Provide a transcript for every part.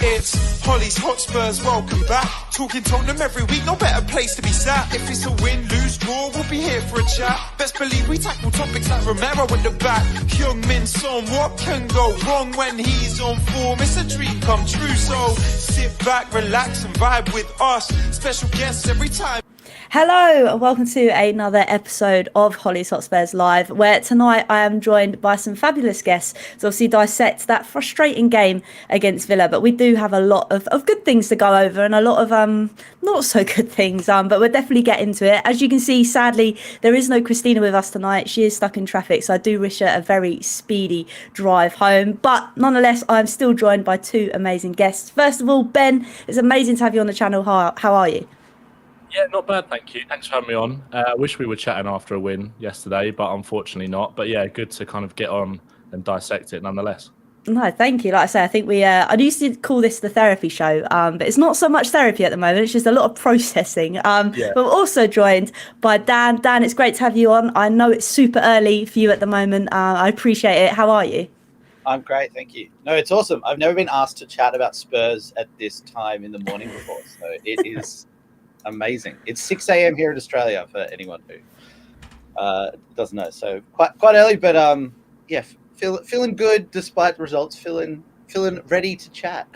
It's Hollie's Hotspurs, welcome back. Talking Tottenham every week, no better place to be sat. If it's a win, lose, draw, we'll be here for a chat. Best believe we tackle topics like Romero in the back. Young Min Son, what can go wrong when he's on form? It's a dream come true, so sit back, relax and vibe with us. Special guests every time. Hello and welcome to another episode of Hollie's Hotspurs Live, where tonight I am joined by some fabulous guests to obviously dissect that frustrating game against Villa. But we do have a lot of good things to go over and a lot of not so good things, but we'll definitely get into it. As you can see, sadly, there is no Christina with us tonight. She is stuck in traffic, so I do wish her a very speedy drive home. But nonetheless, I'm still joined by two amazing guests. First of all, Ben, it's amazing to have you on the channel. How are you? Yeah, not bad, thank you. Thanks for having me on. I wish we were chatting after a win yesterday, but unfortunately not. But yeah, good to kind of get on and dissect it nonetheless. No, thank you. Like I say, I think I used to call this the therapy show, but it's not so much therapy at the moment. It's just a lot of processing. But we're also joined by Dan. Dan, it's great to have you on. I know it's super early for you at the moment. I appreciate it. How are you? I'm great, thank you. No, it's awesome. I've never been asked to chat about Spurs at this time in the morning before, so it is amazing. It's 6 a.m. here in Australia for anyone who doesn't know. So quite early, but yeah, feeling good despite the results. Feeling ready to chat.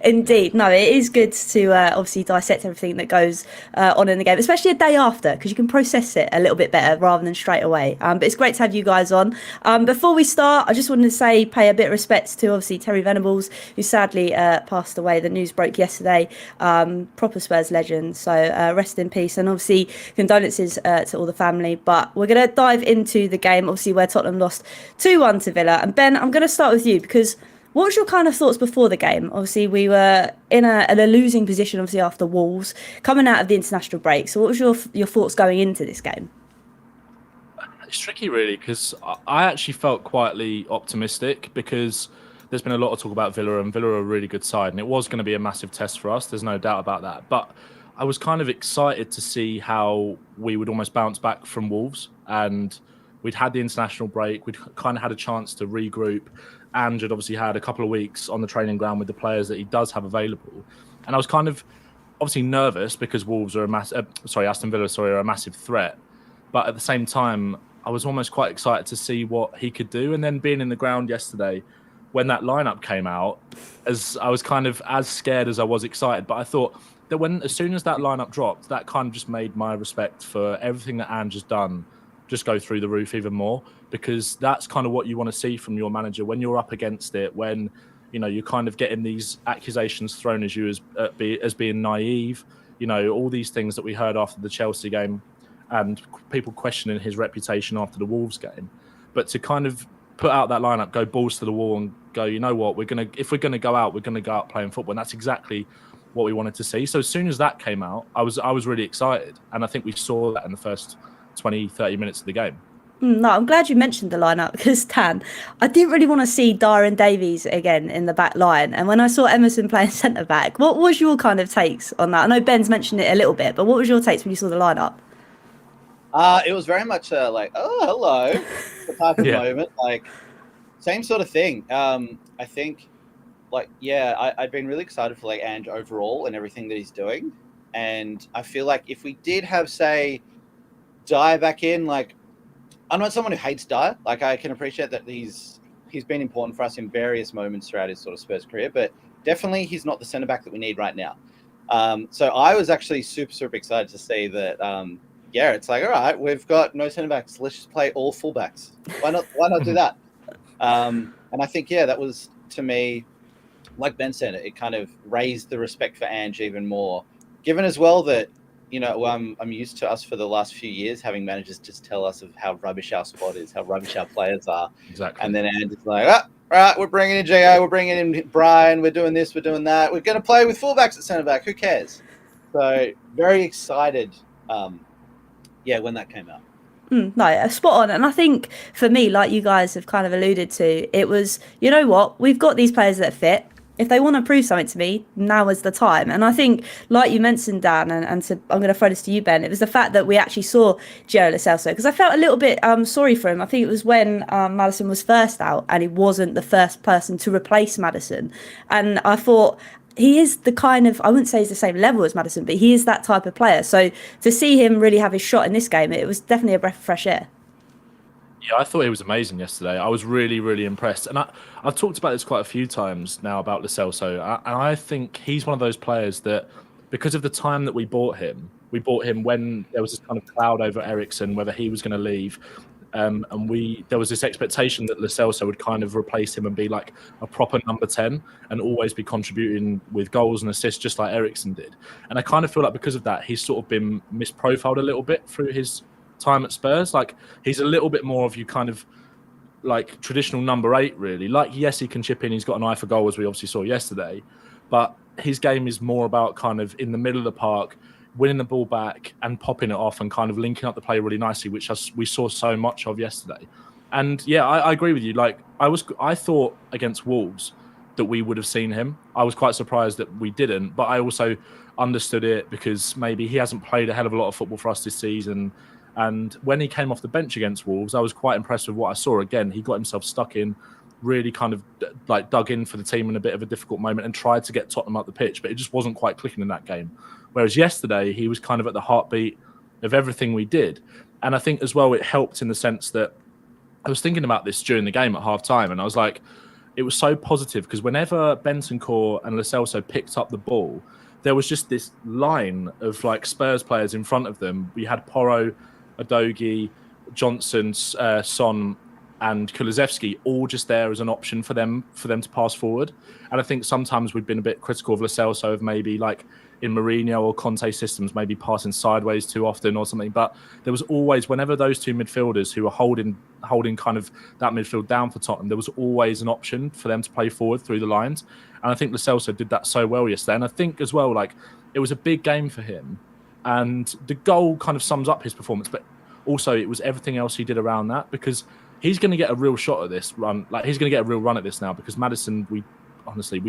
Indeed. No, it is good to obviously dissect everything that goes on in the game, especially a day after, because you can process it a little bit better rather than straight away. But it's great to have you guys on. Before we start, I just wanted to say pay a bit of respect to obviously Terry Venables, who sadly passed away. The news broke yesterday. Proper Spurs legend. So rest in peace, and obviously condolences to all the family. But we're going to dive into the game, obviously where Tottenham lost 2-1 to Villa. And Ben, I'm going to start with you because what was your kind of thoughts before the game? Obviously, we were in a losing position, obviously, after Wolves, coming out of the international break. So what was your thoughts going into this game? It's tricky, really, because I actually felt quietly optimistic because there's been a lot of talk about Villa, and Villa are a really good side, and it was going to be a massive test for us. There's no doubt about that. But I was kind of excited to see how we would almost bounce back from Wolves, and we'd had the international break. We'd kind of had a chance to regroup. And had obviously had a couple of weeks on the training ground with the players that he does have available. And I was kind of obviously nervous because Wolves are Aston Villa are a massive threat. But at the same time, I was almost quite excited to see what he could do. And then being in the ground yesterday, when that lineup came out, as I was kind of as scared as I was excited. But I thought that as soon as that lineup dropped, that kind of just made my respect for everything that Ange has done just go through the roof even more, because that's kind of what you want to see from your manager when you're up against it, when you're kind of getting these accusations thrown at you as being naive, all these things that we heard after the Chelsea game and people questioning his reputation after the Wolves game. But to kind of put out that lineup, go balls to the wall and go, you know what, if we're gonna go out playing football, and that's exactly what we wanted to see. So as soon as that came out, I was really excited, and I think we saw that in the first 20-30 minutes of the game. No, I'm glad you mentioned the lineup because, Dan, I didn't really want to see Dyer and Davies again in the back line. And when I saw Emerson playing centre-back, what was your kind of takes on that? I know Ben's mentioned it a little bit, but what was your takes when you saw the lineup? It was very much like, oh, hello, the type of moment. Like, same sort of thing. I think, I'd been really excited for Ange overall and everything that he's doing. And I feel like if we did have, say, Dyer back in, I'm not someone who hates Dyer. I can appreciate that he's been important for us in various moments throughout his sort of Spurs career, but definitely he's not the centre back that we need right now. So I was actually super excited to see that. It's like, all right, we've got no centre backs. Let's just play all fullbacks. Why not do that? And I think that was, to me, like Ben said, it kind of raised the respect for Ange even more. Given as well that, I'm used to us for the last few years having managers just tell us of how rubbish our squad is, how rubbish our players are. Exactly. And then Ange is like, all right, we're bringing in Gio, we're bringing in Bryan, we're doing this, we're doing that. We're going to play with fullbacks at centre back. Who cares? So very excited, when that came out. No, spot on. And I think for me, like you guys have kind of alluded to, it was, you know what, we've got these players that fit. if they want to prove something to me, now is the time. And I think, like you mentioned, Dan, and I'm going to throw this to you, Ben, it was the fact that we actually saw Gio Celso, because I felt a little bit sorry for him. I think it was when Maddison was first out and he wasn't the first person to replace Maddison. And I thought, he is the kind of, I wouldn't say he's the same level as Maddison, but he is that type of player. So to see him really have his shot in this game, it was definitely a breath of fresh air. Yeah, I thought he was amazing yesterday. I was really, really impressed. And I've talked about this quite a few times now about Lo Celso. And I think he's one of those players that, because of the time that we bought him when there was this kind of cloud over Eriksen, whether he was going to leave. And there was this expectation that Lo Celso would kind of replace him and be like a proper number 10 and always be contributing with goals and assists just like Eriksen did. And I kind of feel like because of that, he's sort of been misprofiled a little bit through his time at Spurs. Like, he's a little bit more of you kind of like traditional number 8, really. Like, yes, he can chip in, he's got an eye for goal, as we obviously saw yesterday, but his game is more about kind of in the middle of the park, winning the ball back and popping it off and kind of linking up the play really nicely, which we saw so much of yesterday. And yeah, I agree with you. Like, I thought against Wolves that we would have seen him. I was quite surprised that we didn't, but I also understood it because maybe he hasn't played a hell of a lot of football for us this season. And when he came off the bench against Wolves, I was quite impressed with what I saw. Again, he got himself stuck in, really kind of like dug in for the team in a bit of a difficult moment and tried to get Tottenham up the pitch, but it just wasn't quite clicking in that game. Whereas yesterday, he was kind of at the heartbeat of everything we did. And I think as well, it helped in the sense that I was thinking about this during the game at half time, and I was like, it was so positive because whenever Bentancur and Lo Celso picked up the ball, there was just this line of like Spurs players in front of them. We had Porro, Udogie, Johnson, Son, and Kulusevski all just there as an option for them to pass forward. And I think sometimes we've been a bit critical of Lo Celso of maybe like in Mourinho or Conte systems, maybe passing sideways too often or something. But there was always, whenever those two midfielders who were holding kind of that midfield down for Tottenham, there was always an option for them to play forward through the lines. And I think Lo Celso did that so well yesterday. And I think as well, like, it was a big game for him. And the goal kind of sums up his performance, but also it was everything else he did around that, because he's going to get a real shot at this run. Like, he's going to get a real run at this now, because Maddison, we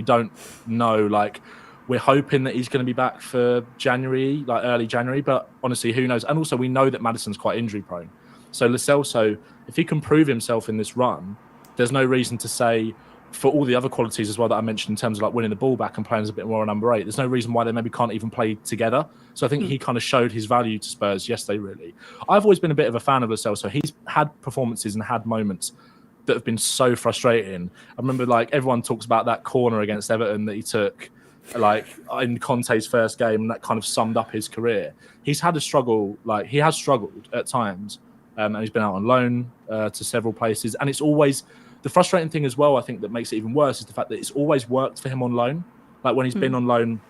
don't know. Like, we're hoping that he's going to be back for January, like early January, but honestly, who knows? And also, we know that Maddison's quite injury prone. So Lo Celso, if he can prove himself in this run, there's no reason to say, for all the other qualities as well that I mentioned in terms of like winning the ball back and playing as a bit more a number 8, there's no reason why they maybe can't even play together. So I think he kind of showed his value to Spurs yesterday, really. I've always been a bit of a fan of Lo Celso. He's had performances and had moments that have been so frustrating. I remember, like, everyone talks about that corner against Everton that he took, like, in Conte's first game, and that kind of summed up his career. He's had a struggle, like, he has struggled at times, and he's been out on loan to several places. And it's always, the frustrating thing as well, I think, that makes it even worse is the fact that it's always worked for him on loan. Like, when he's been on loan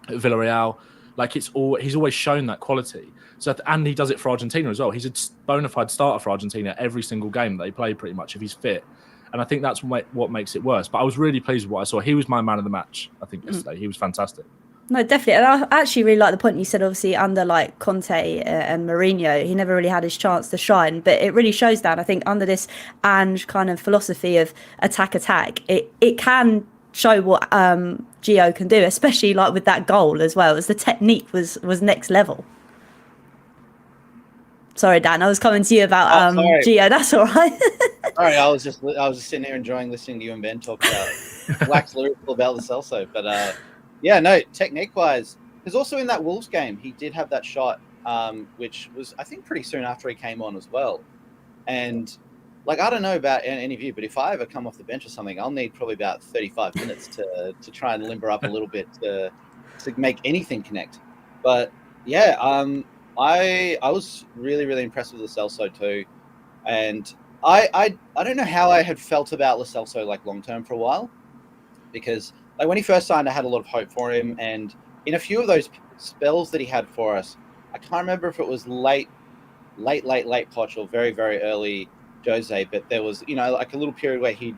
at Villarreal, like, he's always shown that quality. So, and he does it for Argentina as well. He's a bona fide starter for Argentina every single game that they play, pretty much, if he's fit. And I think that's what makes it worse. But I was really pleased with what I saw. He was my man of the match, I think, yesterday. He was fantastic. No, definitely. And I actually really like the point you said, obviously, under like Conte and Mourinho, he never really had his chance to shine. But it really shows that, I think, under this Ange kind of philosophy of attack, it can show what Gio can do, especially like with that goal as well, as the technique was next level. Sorry, Dan, I was coming to you about Gio. That's all right. Sorry, I was just sitting here enjoying listening to you and Ben talk about wax lyrical about Lo Celso. But yeah, no, technique-wise, because also in that Wolves game, he did have that shot, which was, I think, pretty soon after he came on as well. And, like, I don't know about any of you, but if I ever come off the bench or something, I'll need probably about 35 minutes to try and limber up a little bit to make anything connect. But, yeah, I was really, really impressed with Lo Celso too. And I don't know how I had felt about Lo Celso, like, long-term for a while, because, like, when he first signed, I had a lot of hope for him. And in a few of those spells that he had for us, I can't remember if it was late Poch or very, very early Jose, but there was, you know, like a little period where he'd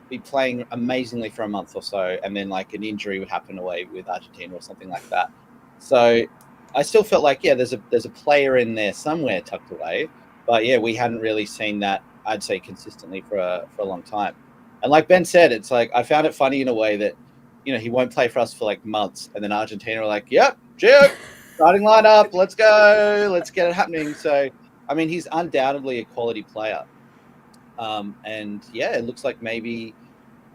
be playing amazingly for a month or so, and then like an injury would happen away with Argentina or something like that. So I still felt like, yeah, there's a player in there somewhere tucked away. But yeah, we hadn't really seen that, I'd say, consistently for a long time. And like Ben said, it's like, I found it funny in a way that he won't play for us for like months. And then Argentina are like, yep, Gio, starting lineup, let's go, let's get it happening. So, I mean, he's undoubtedly a quality player. And yeah, it looks like maybe,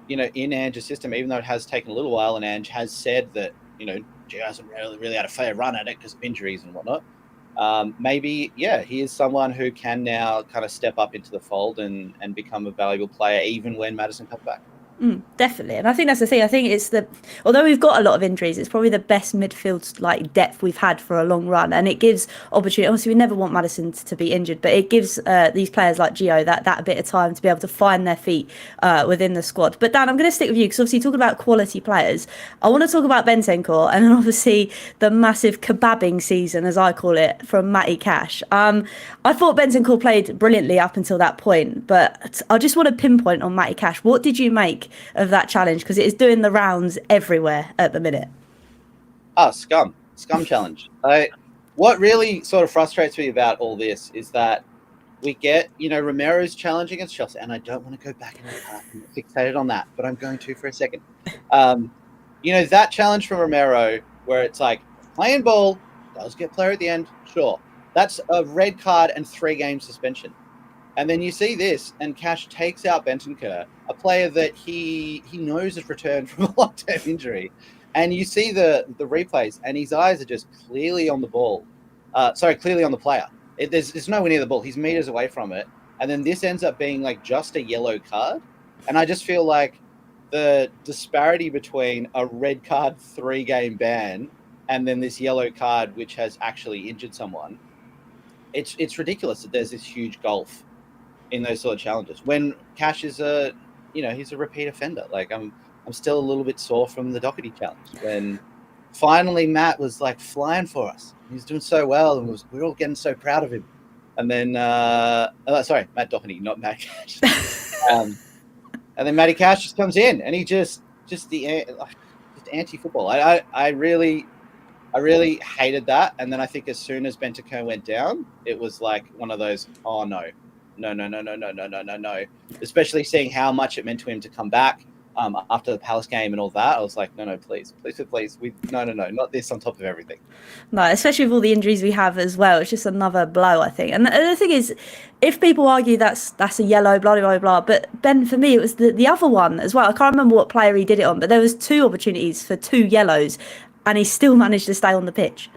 in Ange's system, even though it has taken a little while, and Ange has said that, Gio hasn't really had a fair run at it because of injuries and whatnot. Maybe, yeah, he is someone who can now kind of step up into the fold and become a valuable player, even when Maddison comes back. Definitely, and I think that's the thing. I think it's although we've got a lot of injuries, it's probably the best midfield like depth we've had for a long run, and it gives opportunity. Obviously, we never want Maddison to be injured, but it gives these players like Gio that bit of time to be able to find their feet within the squad. But Dan, I'm going to stick with you because obviously talking about quality players, I want to talk about Bentancur and then obviously the massive kebabbing season, as I call it, from Matty Cash. I thought Bentancur played brilliantly up until that point, but I just want to pinpoint on Matty Cash. What did you make of that challenge, because it is doing the rounds everywhere at the minute? Scum challenge. What really sort of frustrates me about all this is that we get, Romero's challenge against Chelsea, and I don't want to go back and fixated on that, but I'm going to for a second. That challenge from Romero, where it's like playing ball, does get player at the end, sure. That's a red card and 3-game suspension. And then you see this, and Cash takes out Bentancur, a player that he knows has returned from a long-term injury. And you see the replays, and his eyes are just clearly on the ball. Clearly on the player. There's nowhere near the ball. He's meters away from it. And then this ends up being like just a yellow card. And I just feel like the disparity between a red card 3-game ban and then this yellow card, which has actually injured someone, it's ridiculous that there's this huge gulf in those sort of challenges. When Cash is he's a repeat offender. Like I'm still a little bit sore from the Doherty challenge when finally Matt was like flying for us. He was doing so well, and we were all getting so proud of him. And then, Matt Doherty, not Matt Cash. And then Matty Cash just comes in, and he just anti-football. I really hated that. And then I think as soon as Bentancur went down, it was like one of those, oh no. No. Especially seeing how much it meant to him to come back after the Palace game and all that. I was like, no, please. No, not this on top of everything. No, especially with all the injuries we have as well. It's just another blow, I think. And the thing is, if people argue that's a yellow, blah, blah, blah, but Ben, for me, it was the other one as well. I can't remember what player he did it on, but there was 2 opportunities for 2 yellows, and he still managed to stay on the pitch.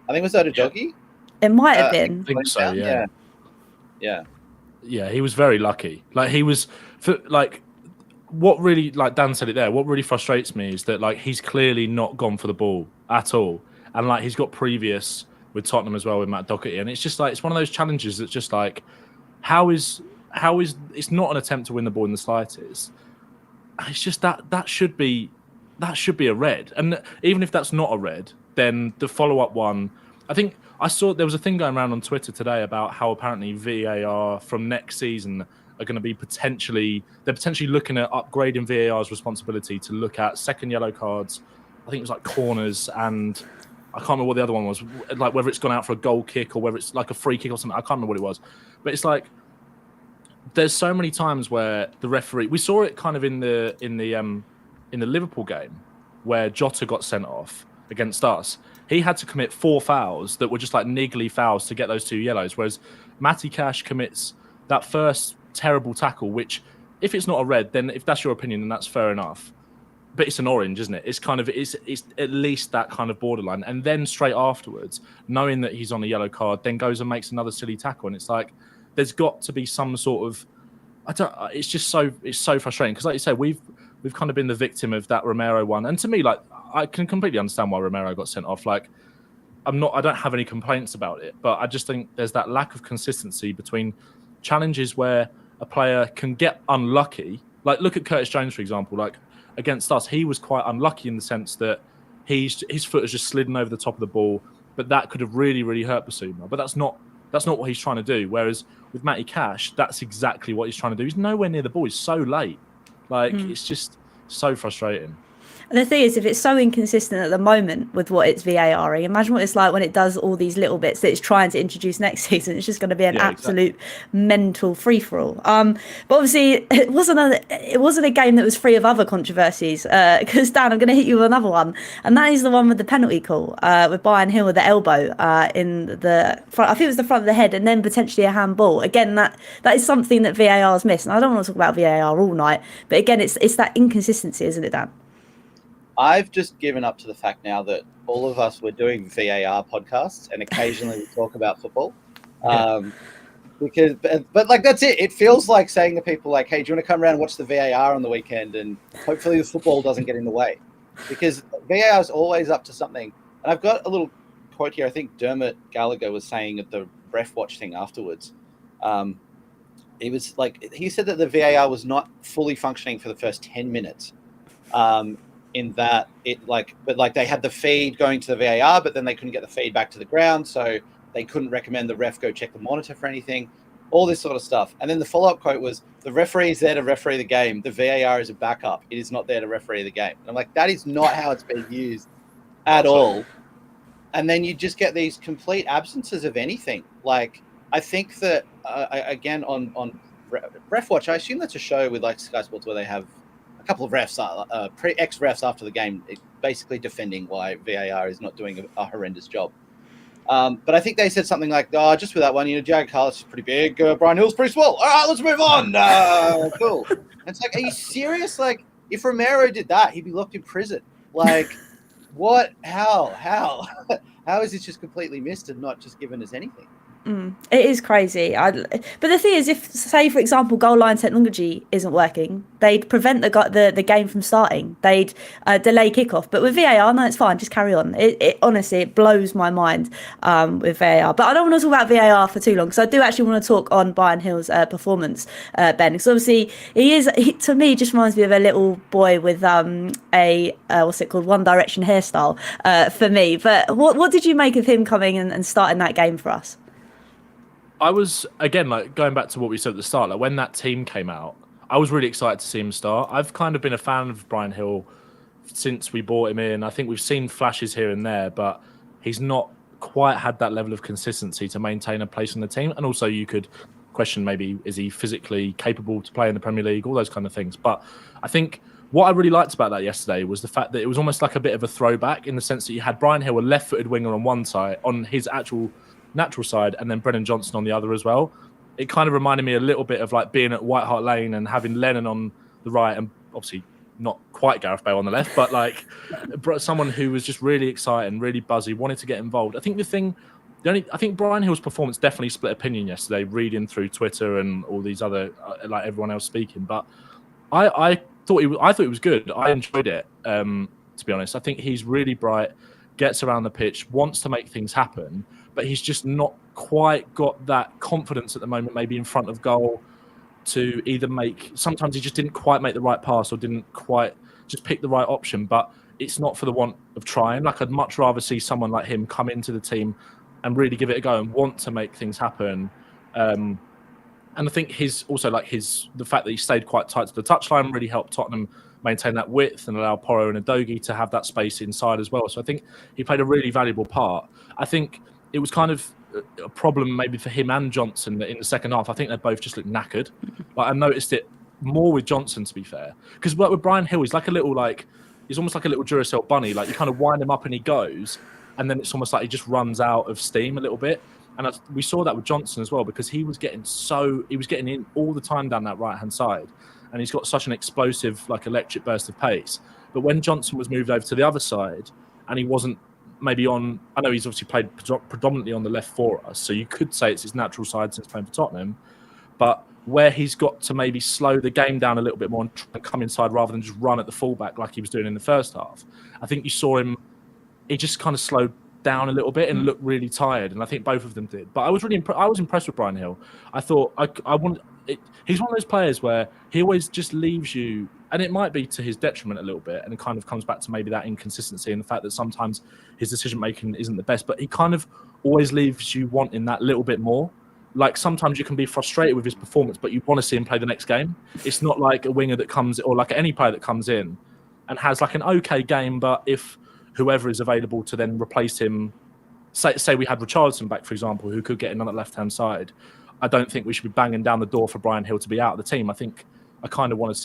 I think, was that a doggy? It might have been. I think so, yeah. Yeah, he was very lucky. Like he was, what really, like Dan said it there, what really frustrates me is that like he's clearly not gone for the ball at all, and like he's got previous with Tottenham as well with Matt Doherty, and it's just like it's one of those challenges that's just like, how is it's not an attempt to win the ball in the slightest. It's just that should be a red, and even if that's not a red, then the follow-up one, I think. I saw there was a thing going around on Twitter today about how apparently VAR from next season are going to be potentially looking at upgrading VAR's responsibility to look at second yellow cards. I think it was like corners, and I can't remember what the other one was, like whether it's gone out for a goal kick or whether it's like a free kick or something. I can't remember what it was, but it's like there's so many times where the referee, we saw it kind of in the Liverpool game where Jota got sent off against us. He had to commit 4 fouls that were just like niggly fouls to get those 2 yellows. Whereas Matty Cash commits that first terrible tackle, which if it's not a red, then if that's your opinion, then that's fair enough. But it's an orange, isn't it? It's kind of it's at least that kind of borderline. And then straight afterwards, knowing that he's on a yellow card, then goes and makes another silly tackle. And it's like there's got to be some sort of it's so frustrating because like you say, we've kind of been the victim of that Romero one. And to me, like I can completely understand why Romero got sent off. Like I don't have any complaints about it, but I just think there's that lack of consistency between challenges where a player can get unlucky. Like look at Curtis Jones, for example. Like against us, he was quite unlucky in the sense that his foot has just slidden over the top of the ball, but that could have really, really hurt Basuma. But that's not what he's trying to do. Whereas with Matty Cash, that's exactly what he's trying to do. He's nowhere near the ball. He's so late. Like it's just so frustrating. The thing is, if it's so inconsistent at the moment with what it's VARing, imagine what it's like when it does all these little bits that it's trying to introduce next season. It's just going to be an absolute mental free for all. But obviously, it wasn't a game that was free of other controversies. Because Dan, I'm going to hit you with another one, and that is the one with the penalty call with Bryan Gil with the elbow in the front. I think it was the front of the head, and then potentially a handball. Again, that is something that VAR's missed. And I don't want to talk about VAR all night, but again, it's that inconsistency, isn't it, Dan? I've just given up to the fact now that all of us were doing VAR podcasts, and occasionally we talk about football. But like, that's it. It feels like saying to people like, hey, do you want to come around and watch the VAR on the weekend? And hopefully the football doesn't get in the way, because VAR is always up to something. And I've got a little quote here. I think Dermot Gallagher was saying at the ref watch thing afterwards. It was like, he said that the VAR was not fully functioning for the first 10 minutes. In that but they had the feed going to the VAR, but then they couldn't get the feed back to the ground, so they couldn't recommend the ref go check the monitor for anything, all this sort of stuff. And then the follow-up quote was, the referee is there to referee the game. The VAR is a backup. It is not there to referee the game. And I'm like, that is not how it's being used at all. And then you just get these complete absences of anything. Like, I think that, again, on Ref Watch, I assume that's a show with like Sky Sports where they have a couple of refs, ex-refs after the game, basically defending why VAR is not doing a horrendous job. But I think they said something like, just with that one, Jared Carlos is pretty big, Bryan Gil's pretty small. All right, let's move on. Cool. And it's like, are you serious? Like, if Romero did that, he'd be locked in prison. Like, what? How? How is this just completely missed and not just given as anything? It is crazy. But the thing is, if, say, for example, goal line technology isn't working, they'd prevent the game from starting. They'd delay kickoff. But with VAR, no, it's fine. Just carry on. It honestly, it blows my mind with VAR. But I don't want to talk about VAR for too long, because I do actually want to talk on Bryan Gil's performance, Ben. Because obviously, he to me just reminds me of a little boy with what's it called, One Direction hairstyle for me. But what did you make of him coming and starting that game for us? I was, again, like going back to what we said at the start, like when that team came out, I was really excited to see him start. I've kind of been a fan of Bryan Gil since we brought him in. I think we've seen flashes here and there, but he's not quite had that level of consistency to maintain a place in the team. And also you could question, maybe, is he physically capable to play in the Premier League, all those kind of things. But I think what I really liked about that yesterday was the fact that it was almost like a bit of a throwback, in the sense that you had Bryan Gil, a left-footed winger on one side, on his actual natural side, and then Brennan Johnson on the other as well. It kind of reminded me a little bit of like being at White Hart Lane and having Lennon on the right, and obviously not quite Gareth Bale on the left, but like someone who was just really excited and really buzzy, wanted to get involved. I think I think Bryan Gil's performance definitely split opinion yesterday, reading through Twitter and all these other like everyone else speaking. But I thought it was good. I enjoyed it. To be honest, I think he's really bright, gets around the pitch, wants to make things happen, but he's just not quite got that confidence at the moment, maybe in front of goal, to either make... Sometimes he just didn't quite make the right pass or didn't quite just pick the right option, but it's not for the want of trying. Like, I'd much rather see someone like him come into the team and really give it a go and want to make things happen. And I think the fact that he stayed quite tight to the touchline really helped Tottenham maintain that width and allow Porro and Udogie to have that space inside as well. So I think he played a really valuable part. I think it was kind of a problem maybe for him and Johnson in the second half. I think they both just looked knackered. Like, I noticed it more with Johnson, to be fair, because with Bryan Gil, he's almost like a little Duracell bunny. Like, you kind of wind him up and he goes, and then it's almost like he just runs out of steam a little bit. And we saw that with Johnson as well, because he was getting in all the time down that right hand side, and he's got such an explosive, like, electric burst of pace. But when Johnson was moved over to the other side, and he wasn't maybe on... I know he's obviously played predominantly on the left for us, so you could say it's his natural side since playing for Tottenham. But where he's got to maybe slow the game down a little bit more and try and come inside rather than just run at the fullback like he was doing in the first half, I think you saw him... He just kind of slowed down a little bit and looked really tired, and I think both of them did. But I was really I was impressed with Bryan Gil. I thought he's one of those players where he always just leaves you, and it might be to his detriment a little bit, and it kind of comes back to maybe that inconsistency and the fact that sometimes his decision making isn't the best, but he kind of always leaves you wanting that little bit more. Like, sometimes you can be frustrated with his performance, but you want to see him play the next game. It's not like a winger that comes, or like any player that comes in and has like an okay game, but if whoever is available to then replace him, say we had Richarlison back, for example, who could get in on the left-hand side, I don't think we should be banging down the door for Bryan Gil to be out of the team. I think I kind of want to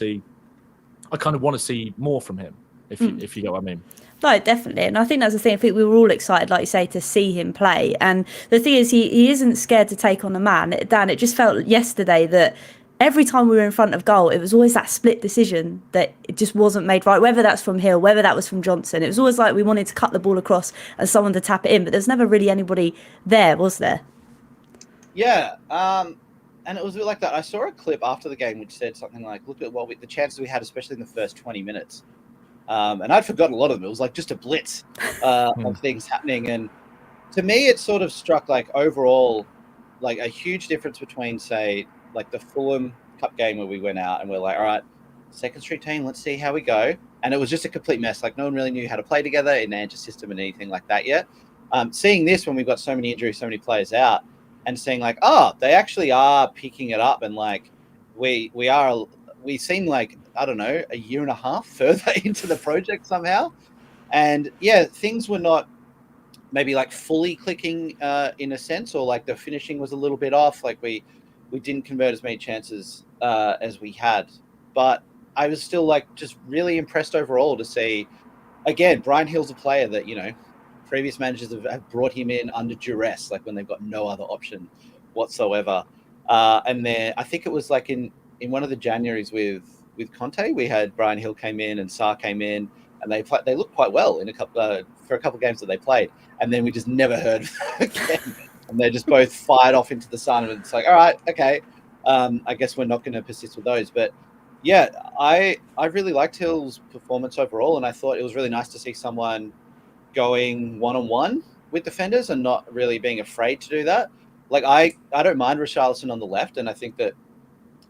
see more from him, if you get what I mean. No, definitely. And I think that's the thing. I think we were all excited, like you say, to see him play. And the thing is, he isn't scared to take on a man. Dan, it just felt yesterday that every time we were in front of goal, it was always that split decision that it just wasn't made right, whether that's from Hill, whether that was from Johnson. It was always like we wanted to cut the ball across and someone to tap it in, but there's never really anybody there, was there? Yeah. And it was a bit like that. I saw a clip after the game which said something like, look at the chances we had, especially in the first 20 minutes. And I'd forgotten a lot of them. It was like just a blitz of things happening. And to me, it sort of struck like overall, like a huge difference between, say, like the Fulham Cup game where we went out and we're like, all right, second street team, let's see how we go. And it was just a complete mess. Like no one really knew how to play together in Ange's system and anything like that yet. Seeing this when we've got so many injuries, so many players out, and seeing like, oh, they actually are picking it up, and like we seem like, I don't know, a year and a half further into the project somehow. And yeah, things were not maybe like fully clicking in a sense, or like the finishing was a little bit off. Like we didn't convert as many chances as we had, but I was still like just really impressed overall to see, again, Bryan Gil's a player that, you know, previous managers have brought him in under duress, like when they've got no other option whatsoever. And then I think it was like in one of the Januaries with Conte, we had Bryan Gil came in and Sarr came in, and they looked quite well in for a couple of games that they played, and then we just never heard of them again. And they just both fired off into the sun, and it's like, all right, okay, I guess we're not going to persist with those. But yeah, I really liked Gil's performance overall, and I thought it was really nice to see someone going one-on-one with defenders and not really being afraid to do that. Like I don't mind Richarlison on the left, and I think that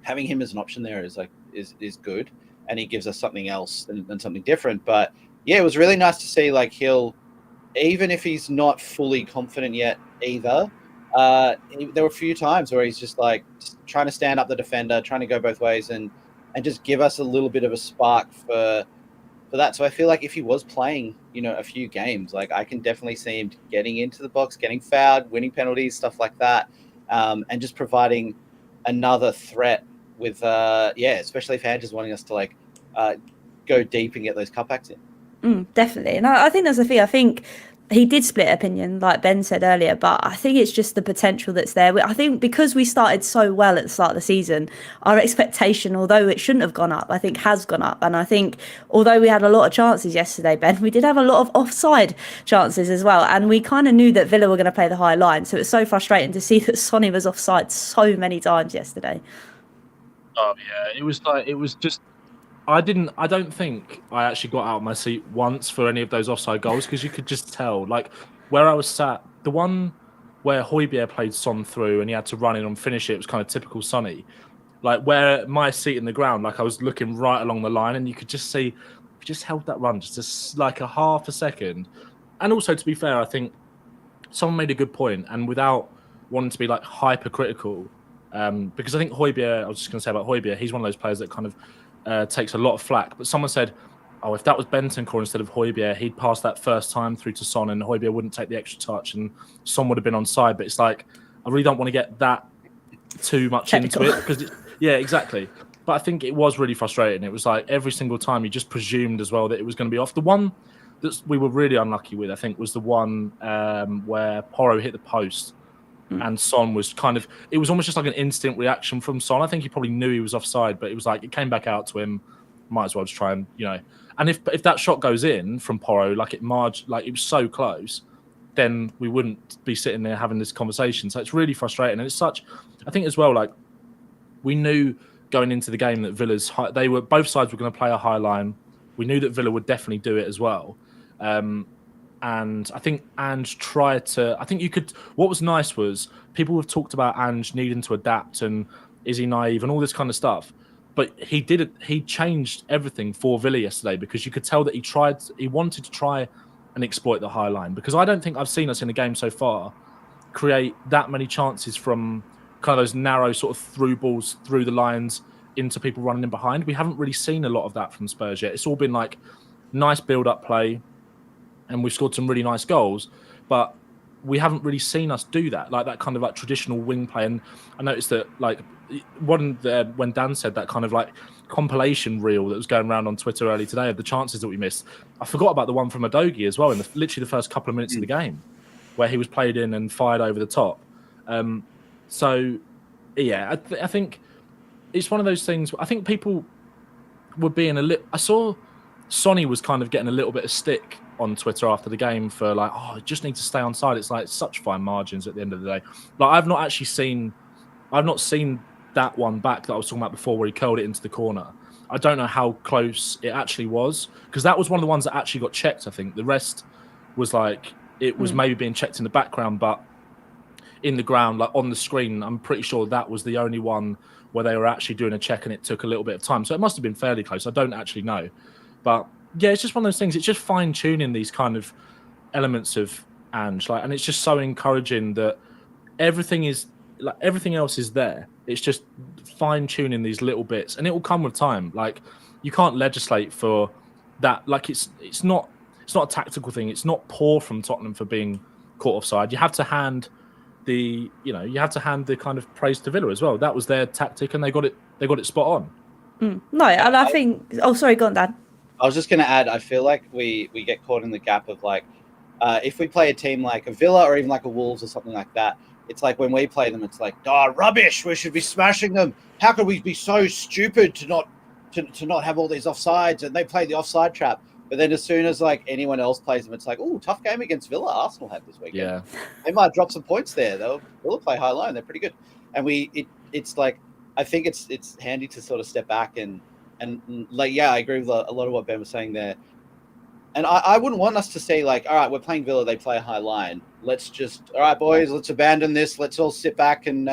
having him as an option there is good, and he gives us something else and something different. But yeah, it was really nice to see like Gil, even if he's not fully confident yet either, there were a few times where he's just like trying to stand up the defender, trying to go both ways, and just give us a little bit of a spark for that. So I feel like if he was playing, you know, a few games, like I can definitely see him getting into the box, getting fouled, winning penalties, stuff like that, and just providing another threat with, especially if Ange is wanting us to like go deep and get those cutbacks in. Definitely. And I think that's the thing. I think he did split opinion, like Ben said earlier, but I think it's just the potential that's there. I think because we started so well at the start of the season, our expectation, although it shouldn't have gone up, I think has gone up. And I think although we had a lot of chances yesterday, Ben, we did have a lot of offside chances as well. And we kind of knew that Villa were going to play the high line. So it's so frustrating to see that Sonny was offside so many times yesterday. Oh yeah, it was just I don't think I actually got out of my seat once for any of those offside goals, because you could just tell, like where I was sat, the one where Højbjerg played Son through and he had to run in and finish it was kind of typical Sonny. Like where my seat in the ground, like I was looking right along the line, and you could just see he just held that run just like a half a second. And also, to be fair, I think someone made a good point, and without wanting to be like hypercritical, because I think Højbjerg, I was just going to say about Højbjerg, he's one of those players that kind of takes a lot of flack. But someone said, oh, if that was Bentancur instead of Højbjerg, he'd pass that first time through to Son and Højbjerg wouldn't take the extra touch and Son would have been onside. But it's like, I really don't want to get that too much into it, because yeah, exactly. But I think it was really frustrating. It was like every single time you just presumed as well that it was going to be off. The one that we were really unlucky with, I think, was the one where Porro hit the post and Son was kind of, it was almost just like an instant reaction from Son. I think he probably knew he was offside, but it was like it came back out to him. Might as well just try and, you know. And if that shot goes in from Porro, like it was so close, then we wouldn't be sitting there having this conversation. So it's really frustrating. And it's such, I think as well, like we knew going into the game that Villa's, both sides were going to play a high line. We knew that Villa would definitely do it as well. And I think Ange tried to, I think you could, what was nice was people have talked about Ange needing to adapt and is he naive and all this kind of stuff. But he changed everything for Villa yesterday, because you could tell that he wanted to try and exploit the high line, because I don't think I've seen us in a game so far create that many chances from kind of those narrow sort of through balls through the lines into people running in behind. We haven't really seen a lot of that from Spurs yet. It's all been like nice build-up play, and we've scored some really nice goals, but we haven't really seen us do that, like that kind of like traditional wing play. And I noticed that like when Dan said that kind of like compilation reel that was going around on Twitter early today of the chances that we missed, I forgot about the one from Udogie as well in literally the first couple of minutes of the game, where he was played in and fired over the top. So yeah, I think it's one of those things. I think people were being a little. I saw Sonny was kind of getting a little bit of stick on Twitter after the game for like, oh, I just need to stay on side. It's like such fine margins at the end of the day. Like I've not seen that one back that I was talking about before where he curled it into the corner. I don't know how close it actually was, because that was one of the ones that actually got checked. I think the rest was like it was maybe being checked in the background, but in the ground, like on the screen, I'm pretty sure that was the only one where they were actually doing a check and it took a little bit of time. So it must have been fairly close. I don't actually know. But yeah, it's just one of those things. It's just fine tuning these kind of elements of Ange, like, and it's just so encouraging that everything else is there. It's just fine tuning these little bits, and it will come with time. Like you can't legislate for that. Like it's not a tactical thing. It's not poor from Tottenham for being caught offside. You have to hand the kind of praise to Villa as well. That was their tactic, and they got it spot on. No, and I think. Oh, sorry, go on, Dan. I was just going to add, I feel like we get caught in the gap of like, if we play a team like a Villa or even like a Wolves or something like that, it's like when we play them, it's like, rubbish, we should be smashing them. How could we be so stupid to not have all these offsides? And they play the offside trap. But then as soon as like anyone else plays them, it's like, oh, tough game against Villa. Arsenal had this weekend. Yeah. They might drop some points there. Villa play high line. They're pretty good. And it's like, I think it's handy to sort of step back and like, yeah, I agree with a lot of what Ben was saying there. And I wouldn't want us to say like, all right, we're playing Villa, they play a high line. Let's just, all right, boys, let's abandon this. Let's all sit back and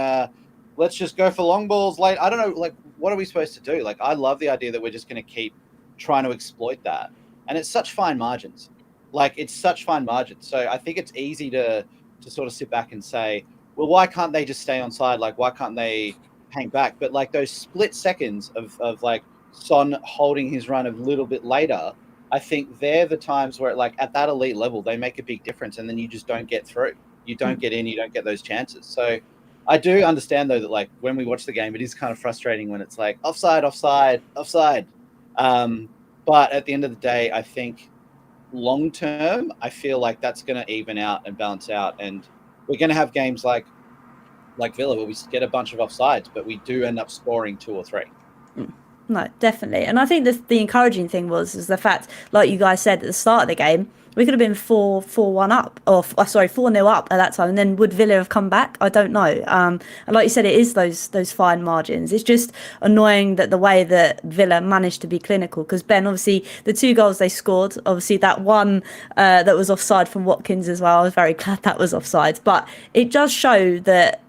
let's just go for long balls late. I don't know, like, what are we supposed to do? Like, I love the idea that we're just going to keep trying to exploit that. And it's such fine margins. Like, it's such fine margins. So I think it's easy to sort of sit back and say, well, why can't they just stay on side? Like, why can't they hang back? But like those split seconds of like Son holding his run a little bit later, I think they're the times where, like, at that elite level, they make a big difference, and then you just don't get through. You don't get in. You don't get those chances. So I do understand, though, that, like, when we watch the game, it is kind of frustrating when it's like, offside, offside, offside. But at the end of the day, I think long term, I feel like that's going to even out and balance out. And we're going to have games like Villa where we get a bunch of offsides, but we do end up scoring 2 or 3. No, definitely. And I think the encouraging thing was the fact, like you guys said at the start of the game, we could have been 4-1 up, or 4-0 up at that time. And then would Villa have come back? I don't know. And like you said, it is those fine margins. It's just annoying that the way that Villa managed to be clinical. Because Ben, obviously, the 2 goals they scored, obviously that one that was offside from Watkins as well. I was very glad that was offside. But it does show that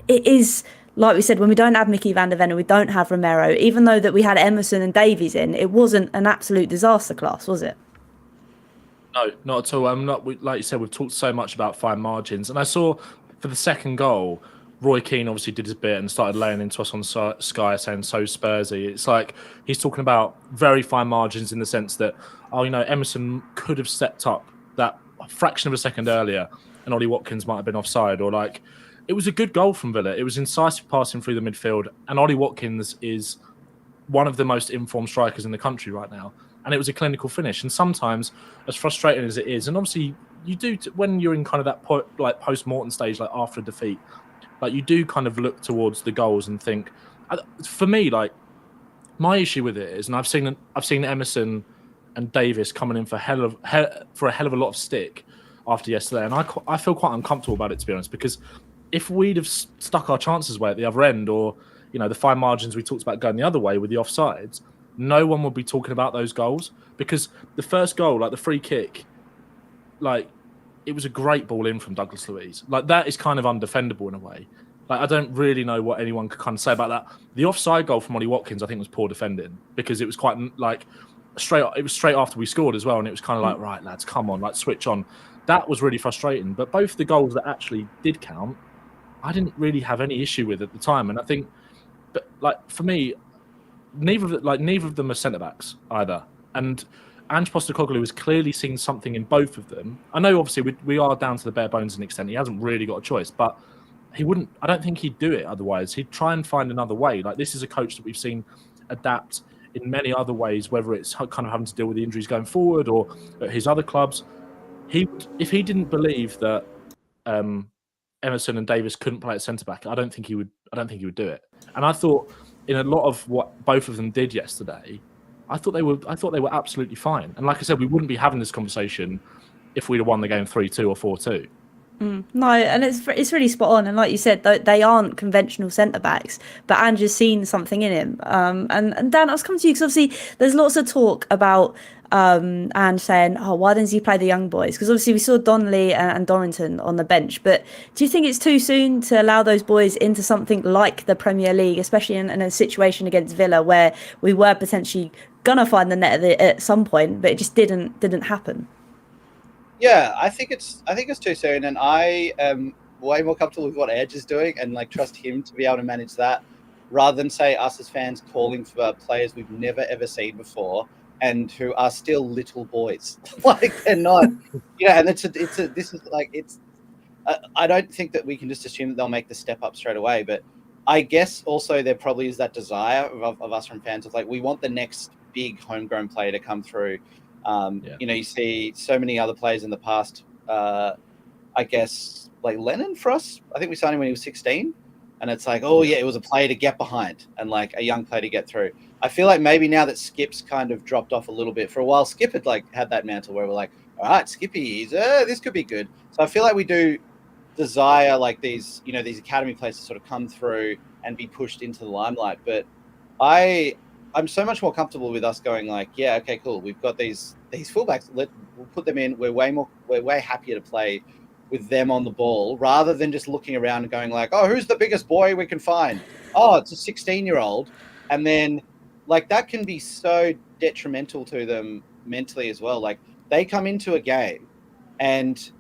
it is, like we said, when we don't have Mickey van der Ven and we don't have Romero, even though that we had Emerson and Davies in, it wasn't an absolute disaster class, was it? No, not at all. Like you said, we've talked so much about fine margins. And I saw for the second goal, Roy Keane obviously did his bit and started laying into us on Sky saying so Spursy. It's like he's talking about very fine margins in the sense that, Emerson could have stepped up that fraction of a second earlier and Ollie Watkins might have been offside, or like, it was a good goal from Villa. It was incisive passing through the midfield, and Ollie Watkins is one of the most informed strikers in the country right now. And it was a clinical finish. And sometimes, as frustrating as it is, and obviously you do when you're in kind of that post-mortem stage, like after a defeat, like you do kind of look towards the goals and think. For me, like my issue with it is, and I've seen Emerson and Davis coming in for a hell of a lot of stick after yesterday, and I feel quite uncomfortable about it, to be honest, because if we'd have stuck our chances away at the other end, or the fine margins we talked about going the other way with the offsides, no one would be talking about those goals, because the first goal, like the free kick, like it was a great ball in from Douglas Luiz. Like that is kind of undefendable in a way. Like I don't really know what anyone could kind of say about that. The offside goal from Ollie Watkins, I think, was poor defending, because it was quite like straight after we scored as well, and it was kind of like, right lads, come on, like switch on. That was really frustrating. But both the goals that actually did count, I didn't really have any issue with at the time, and I think, but like for me, neither of them are centre backs either. And Ange Postecoglou has clearly seen something in both of them. I know, obviously, we are down to the bare bones to an extent. He hasn't really got a choice, but he wouldn't. I don't think he'd do it otherwise. He'd try and find another way. Like, this is a coach that we've seen adapt in many other ways, whether it's kind of having to deal with the injuries going forward or at his other clubs. If he didn't believe that Emerson and Davis couldn't play at centre back, I don't think he would do it. And I thought in a lot of what both of them did yesterday, I thought they were absolutely fine. And like I said, we wouldn't be having this conversation if we'd have won the game 3-2 or 4-2. No, and it's really spot on. And like you said, they aren't conventional centre backs, but Andrew's seen something in him. And Dan, I was coming to you because obviously there's lots of talk about Ange saying, "Oh, why doesn't he play the young boys?" Because obviously we saw Donnelly and Dorrington on the bench. But do you think it's too soon to allow those boys into something like the Premier League, especially in a situation against Villa where we were potentially gonna find the net at some point, but it just didn't happen? Yeah, I think it's too soon, and I am way more comfortable with what Edge is doing, and like trust him to be able to manage that, rather than say us as fans calling for players we've never ever seen before and who are still little boys. Like they're not, And I don't think that we can just assume that they'll make the step up straight away, but I guess also there probably is that desire of us from fans of like we want the next big homegrown player to come through. You see so many other players in the past. I guess like Lennon for us. I think we signed him when he was 16, and it's like, oh yeah, it was a player to get behind and like a young player to get through. I feel like maybe now that Skip's kind of dropped off a little bit. For a while, Skip had had that mantle where we're like, all right, Skippy, this could be good. So I feel like we do desire like these academy players to sort of come through and be pushed into the limelight. But I'm so much more comfortable with us going like, yeah, okay, cool. We've got these fullbacks. We'll put them in. We're way happier to play with them on the ball rather than just looking around and going like, oh, who's the biggest boy we can find? Oh, it's a 16-year-old. And then like that can be so detrimental to them mentally as well. Like they come into a game and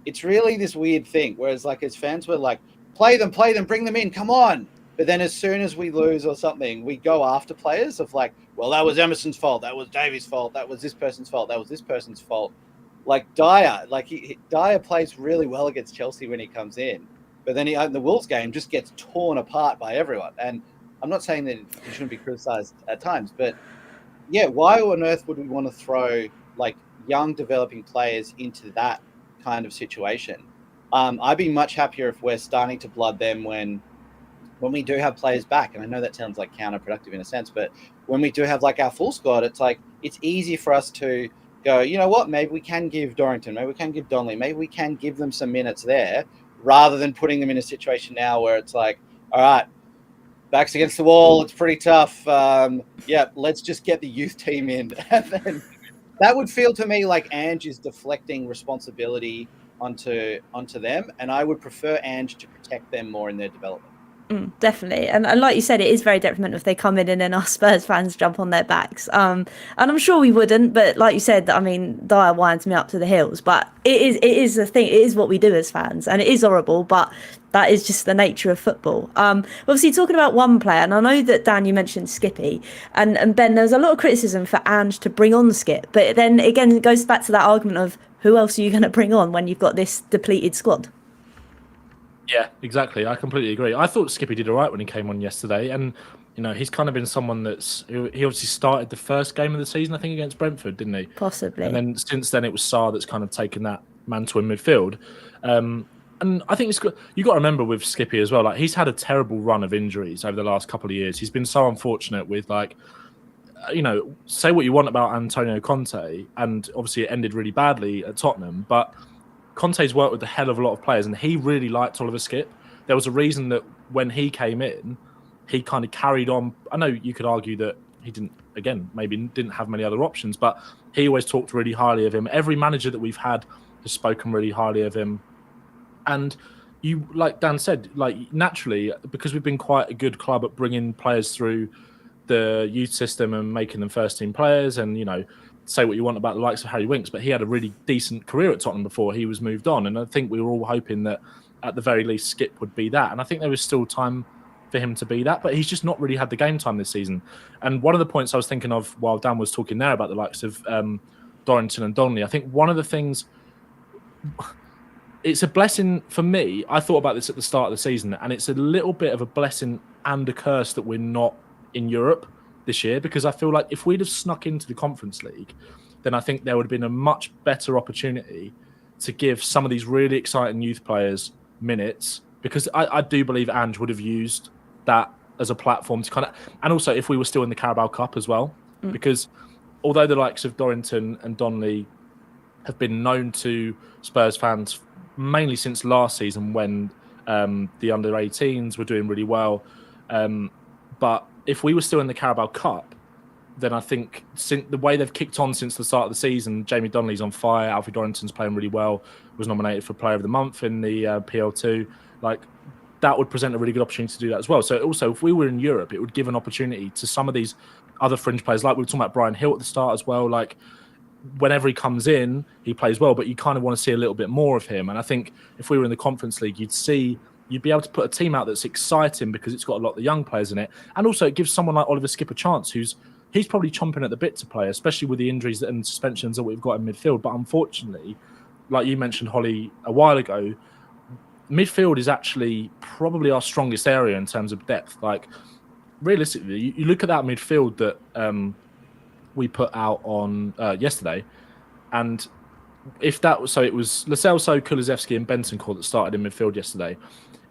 it's really this weird thing. Whereas like as fans, we're like, play them, bring them in, come on. But then as soon as we lose or something, we go after players of like, well, that was Emerson's fault. That was Davies' fault. That was this person's fault. That was this person's fault. Like Dyer, Dyer plays really well against Chelsea when he comes in. But then in the Wolves game just gets torn apart by everyone. And I'm not saying that he shouldn't be criticised at times. But yeah, why on earth would we want to throw like young developing players into that kind of situation? I'd be much happier if we're starting to blood them when we do have players back. And I know that sounds like counterproductive in a sense, but when we do have like our full squad, it's like, it's easy for us to go, you know what, maybe we can give Dorrington, maybe we can give Donnelly, maybe we can give them some minutes there rather than putting them in a situation now where it's like, all right, backs against the wall, it's pretty tough. Let's just get the youth team in. And then that would feel to me like Ange is deflecting responsibility onto them. And I would prefer Ange to protect them more in their development. Definitely, and like you said, it is very detrimental if they come in and then us Spurs fans jump on their backs. And I'm sure we wouldn't, but like you said, I mean, Dyer winds me up to the hills. But it is a thing. It is what we do as fans, and it is horrible. But that is just the nature of football. Obviously, talking about one player, and I know that Dan, you mentioned Skippy, and Ben, there was a lot of criticism for Ange to bring on Skip, but then again, it goes back to that argument of who else are you going to bring on when you've got this depleted squad. Yeah, exactly. I completely agree. I thought Skippy did all right when he came on yesterday. And, he's kind of been someone he obviously started the first game of the season, I think, against Brentford, didn't he? Possibly. And then since then, it was Sarr that's kind of taken that mantle in midfield. And I think you got to remember with Skippy as well, like he's had a terrible run of injuries over the last couple of years. He's been so unfortunate with say what you want about Antonio Conte, and obviously it ended really badly at Tottenham, but Conte's worked with a hell of a lot of players, and he really liked Oliver Skipp. There was a reason that when he came in, he kind of carried on. I know you could argue that he maybe didn't have many other options, but he always talked really highly of him. Every manager that we've had has spoken really highly of him. And you, like Dan said, like naturally, because we've been quite a good club at bringing players through the youth system and making them first team players, and say what you want about the likes of Harry Winks, but he had a really decent career at Tottenham before he was moved on. And I think we were all hoping that at the very least Skip would be that. And I think there was still time for him to be that, but he's just not really had the game time this season. And one of the points I was thinking of while Dan was talking there about the likes of Dorrington and Donnelly. I think one of the things, it's a blessing for me. I thought about this at the start of the season, and it's a little bit of a blessing and a curse that we're not in Europe this year, because I feel like if we'd have snuck into the Conference League, then I think there would have been a much better opportunity to give some of these really exciting youth players minutes, because I do believe Ange would have used that as a platform to kind of, and also if we were still in the Carabao Cup as well, because although the likes of Dorrington and Donnelly have been known to Spurs fans mainly since last season when the under-18s were doing really well, but if we were still in the Carabao Cup, then I think the way they've kicked on since the start of the season, Jamie Donnelly's on fire, Alfie Dorrington's playing really well, was nominated for Player of the Month in the PL2. Like, that would present a really good opportunity to do that as well. So also, if we were in Europe, it would give an opportunity to some of these other fringe players, like we were talking about Bryan Gil at the start as well. Like, whenever he comes in, he plays well, but you kind of want to see a little bit more of him. And I think if we were in the Conference League, you'd be able to put a team out that's exciting because it's got a lot of the young players in it. And also it gives someone like Oliver Skip a chance, he's probably chomping at the bit to play, especially with the injuries and suspensions that we've got in midfield. But unfortunately, like you mentioned, Hollie, a while ago, midfield is actually probably our strongest area in terms of depth. Like, realistically, you look at that midfield that we put out on yesterday, and if that was, so it was Celso, Kulusevski and Bentancur that started in midfield yesterday.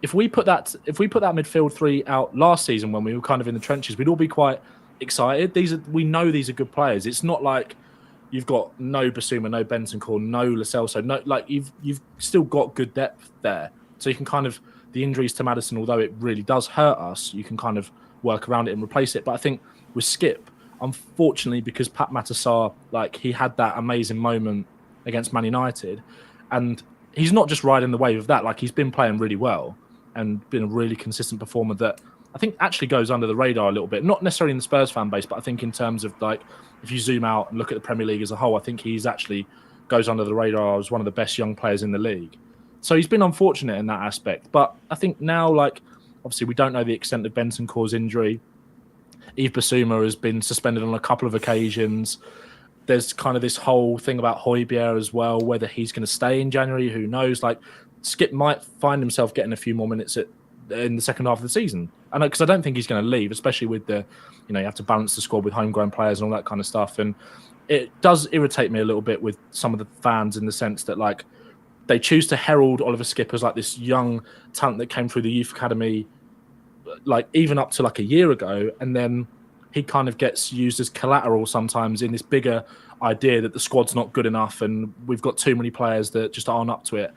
If we put that midfield three out last season when we were kind of in the trenches, we'd all be quite excited. We know these are good players. It's not like you've got no Basuma, no Bentancur, no Lo Celso, no, like you've still got good depth there. So you can kind of, the injuries to Maddison, although it really does hurt us, you can kind of work around it and replace it. But I think with Skip, unfortunately, because Pat Matasar, like, he had that amazing moment against Man United, and he's not just riding the wave of that. Like, he's been playing really well and been a really consistent performer that I think actually goes under the radar a little bit. Not necessarily in the Spurs fan base, but I think in terms of, like, if you zoom out and look at the Premier League as a whole, I think he's actually goes under the radar as one of the best young players in the league. So he's been unfortunate in that aspect. But I think now, like, obviously we don't know the extent of Bentancur's injury. Yves Basuma has been suspended on a couple of occasions. There's kind of this whole thing about Højbjerg as well, whether he's going to stay in January, who knows? Like, Skip might find himself getting a few more minutes in the second half of the season. And because I don't think he's going to leave, especially with the, you have to balance the squad with homegrown players and all that kind of stuff. And it does irritate me a little bit with some of the fans in the sense that, like, they choose to herald Oliver Skip as like this young talent that came through the youth academy, like even up to like a year ago, and then he kind of gets used as collateral sometimes in this bigger idea that the squad's not good enough and we've got too many players that just aren't up to it.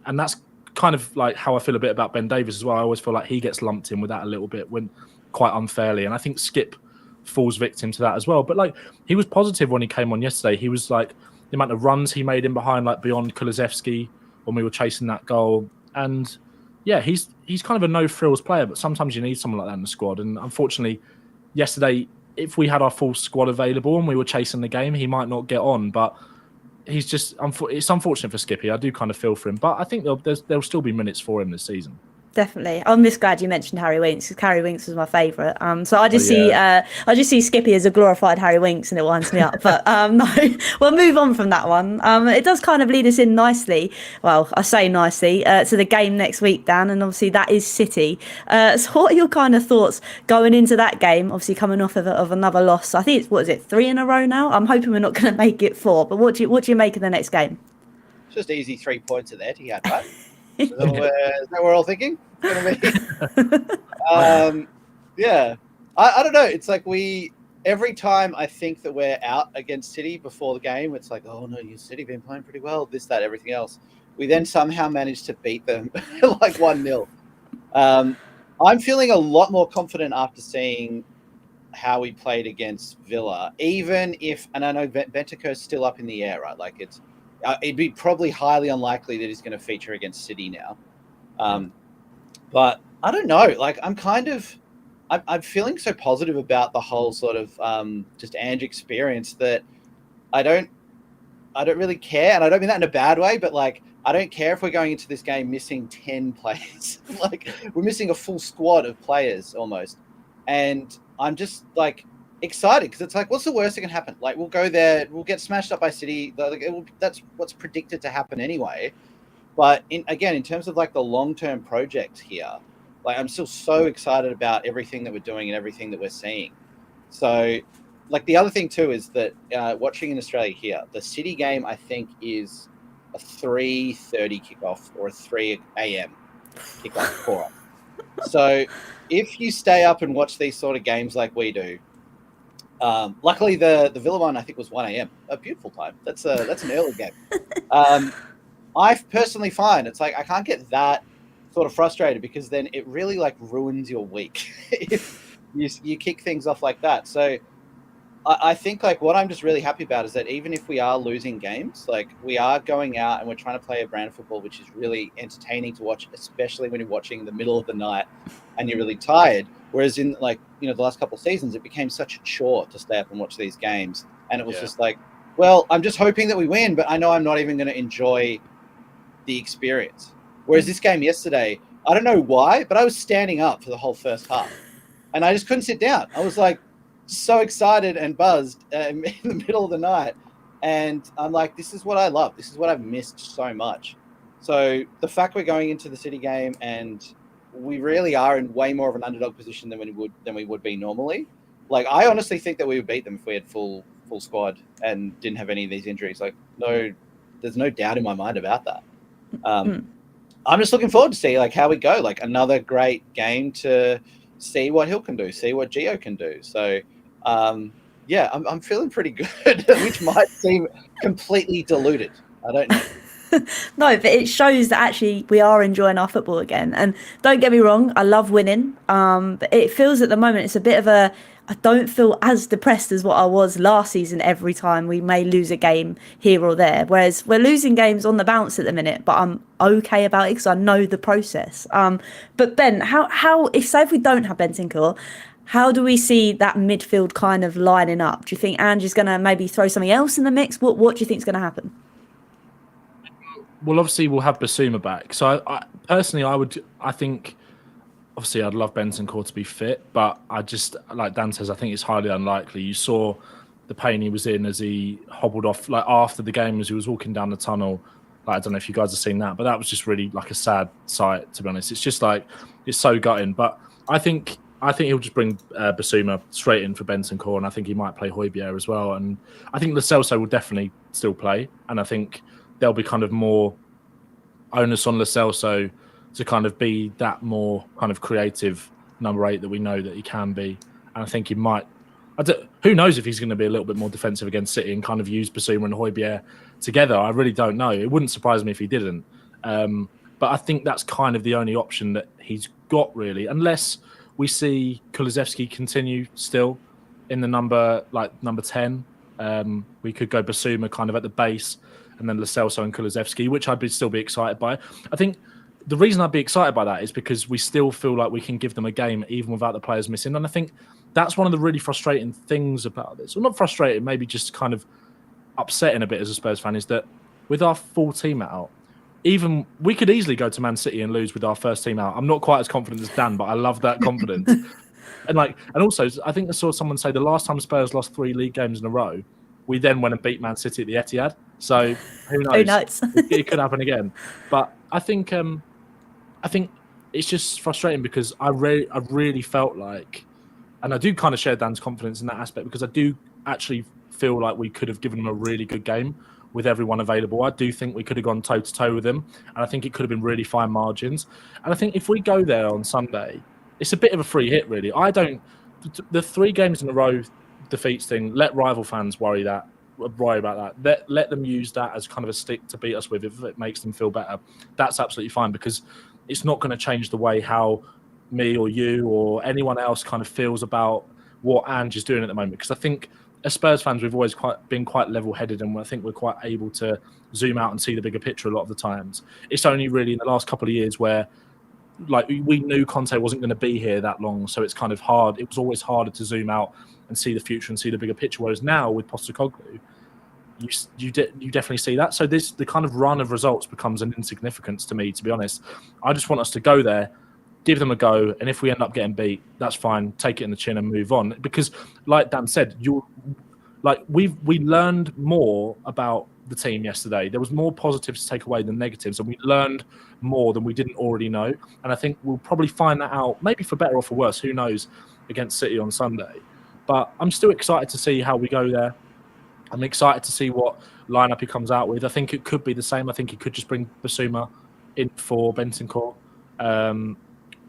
And that's kind of like how I feel a bit about Ben Davies as well. I always feel like he gets lumped in with that a little bit, when quite unfairly, and I think Skip falls victim to that as well. But like, he was positive when he came on yesterday. He was like, the amount of runs he made in behind, like beyond Kulusevski when we were chasing that goal. And yeah, he's kind of a no frills player, but sometimes you need someone like that in the squad. And unfortunately, yesterday, if we had our full squad available and we were chasing the game, he might not get on. But he's just, it's unfortunate for Skippy. I do kind of feel for him, but I think there'll still be minutes for him this season. Definitely. I'm just glad you mentioned Harry Winks, because Harry Winks was my favourite. So I just see Skippy as a glorified Harry Winks, and it winds me up. But no, we'll move on from that one. It does kind of lead us in nicely. Well, I say nicely to the game next week, Dan, and obviously that is City. So what are your kind of thoughts going into that game? Obviously coming off of another loss. I think it's 3 in a row now. I'm hoping we're not going to make it 4. But what do you make of the next game? It's just easy 3 points at that he had, right? Is that what we're all thinking? Yeah. I don't know. It's like every time I think that we're out against City before the game, it's like, oh no, City been playing pretty well, this, that, everything else. We then somehow manage to beat them like 1-0. I'm feeling a lot more confident after seeing how we played against Villa, even if, and I know Bentancur's still up in the air, right? Like it'd be probably highly unlikely that he's going to feature against City now. But I don't know. Like, I'm feeling so positive about the whole sort of just Ange experience that I don't really care. And I don't mean that in a bad way, but like, I don't care if we're going into this game missing 10 players. Like, we're missing a full squad of players almost. And I'm just like, excited because it's like, what's the worst that can happen? Like, we'll go there, we'll get smashed up by City. Like, that's what's predicted to happen anyway. But in terms of like the long-term project here, like I'm still so excited about everything that we're doing and everything that we're seeing. So, like the other thing too is that watching in Australia here, the City game I think is a 3:30 kickoff or a 3 a.m. kickoff for us. So, if you stay up and watch these sort of games like we do, luckily the Villa one I think was 1 a.m. A beautiful time. That's an early game. I personally find it's like I can't get that sort of frustrated because then it really like ruins your week if you kick things off like that. So I think like what I'm just really happy about is that even if we are losing games, like we are going out and we're trying to play a brand of football which is really entertaining to watch, especially when you're watching in the middle of the night and you're really tired. Whereas in like, the last couple of seasons, it became such a chore to stay up and watch these games. And it was just like, well, I'm just hoping that we win, but I know I'm not even going to enjoy the experience. Whereas this game yesterday, I don't know why, but I was standing up for the whole first half and I just couldn't sit down. I was like so excited and buzzed in the middle of the night. And I'm like, this is what I love. This is what I've missed so much. So the fact we're going into the City game and we really are in way more of an underdog position than we would be normally. Like, I honestly think that we would beat them if we had full squad and didn't have any of these injuries. Like, no, there's no doubt in my mind about that. I'm just looking forward to see like how we go. Like another great game to see what Hill can do, see what Gio can do. So, yeah, I'm feeling pretty good, which might seem completely diluted. I don't know. No, but it shows that actually we are enjoying our football again. And don't get me wrong, I love winning. But it feels at the moment it's a bit of I don't feel as depressed as what I was last season every time we may lose a game here or there. Whereas we're losing games on the bounce at the minute, but I'm okay about it because I know the process. But Ben, how if we don't have Bentancur, how do we see that midfield kind of lining up? Do you think Ange's going to maybe throw something else in the mix? What do you think is going to happen? Well, obviously we'll have Basuma back. So I personally, I think obviously I'd love Bentancur to be fit, but I just, like Dan says, I think it's highly unlikely. You saw the pain he was in as he hobbled off, like after the game as he was walking down the tunnel. Like, I don't know if you guys have seen that, but that was just really like a sad sight, to be honest. It's just like, it's so gutting. But I think he'll just bring Basuma straight in for Bentancur, and I think he might play Højbjerg as well. And I think Lo Celso will definitely still play, and I think there'll be kind of more onus on Lo Celso to kind of be that more kind of creative number 8 that we know that he can be. And I think he might. Who knows if he's going to be a little bit more defensive against City and kind of use Basuma and Højbjerg together. I really don't know. It wouldn't surprise me if he didn't. But I think that's kind of the only option that he's got, really, unless we see Kulusevski continue still in the number 10. We could go Basuma kind of at the base, and then Lo Celso and Kulusevski, which I'd still be excited by. I think the reason I'd be excited by that is because we still feel like we can give them a game even without the players missing. And I think that's one of the really frustrating things about this. Well, not frustrating, maybe just kind of upsetting a bit as a Spurs fan, is that with our full team out, even we could easily go to Man City and lose with our first team out. I'm not quite as confident as Dan, but I love that confidence. And also, I think I saw someone say the last time Spurs lost 3 league games in a row, we then went and beat Man City at the Etihad. So who knows? Who knows? It could happen again. But I think it's just frustrating because I really felt like, and I do kind of share Dan's confidence in that aspect, because I do actually feel like we could have given them a really good game with everyone available. I do think we could have gone toe-to-toe with them, and I think it could have been really fine margins. And I think if we go there on Sunday, it's a bit of a free hit, really. The 3 games in a row defeats thing, let rival fans worry about that. Let them use that as kind of a stick to beat us with if it makes them feel better. That's absolutely fine, because it's not going to change the way how me or you or anyone else kind of feels about what Ange is doing at the moment. Because I think as Spurs fans, we've always been quite level-headed, and I think we're quite able to zoom out and see the bigger picture a lot of the times. It's only really in the last couple of years where, like, we knew Conte wasn't going to be here that long, so it's kind of hard. It was always harder to zoom out and see the future and see the bigger picture. Whereas now with Postecoglou, you definitely see that. So the kind of run of results becomes an insignificance to me, to be honest. I just want us to go there, give them a go, and if we end up getting beat, that's fine. Take it in the chin and move on. Because, like Dan said, we learned more about the team yesterday. There was more positives to take away than negatives, and we learned more than we didn't already know. And I think we'll probably find that out, maybe for better or for worse, who knows, against City on Sunday. But I'm still excited to see how we go there. I'm excited to see what lineup he comes out with. I think it could be the same. I think he could just bring Basuma in for Bentancur.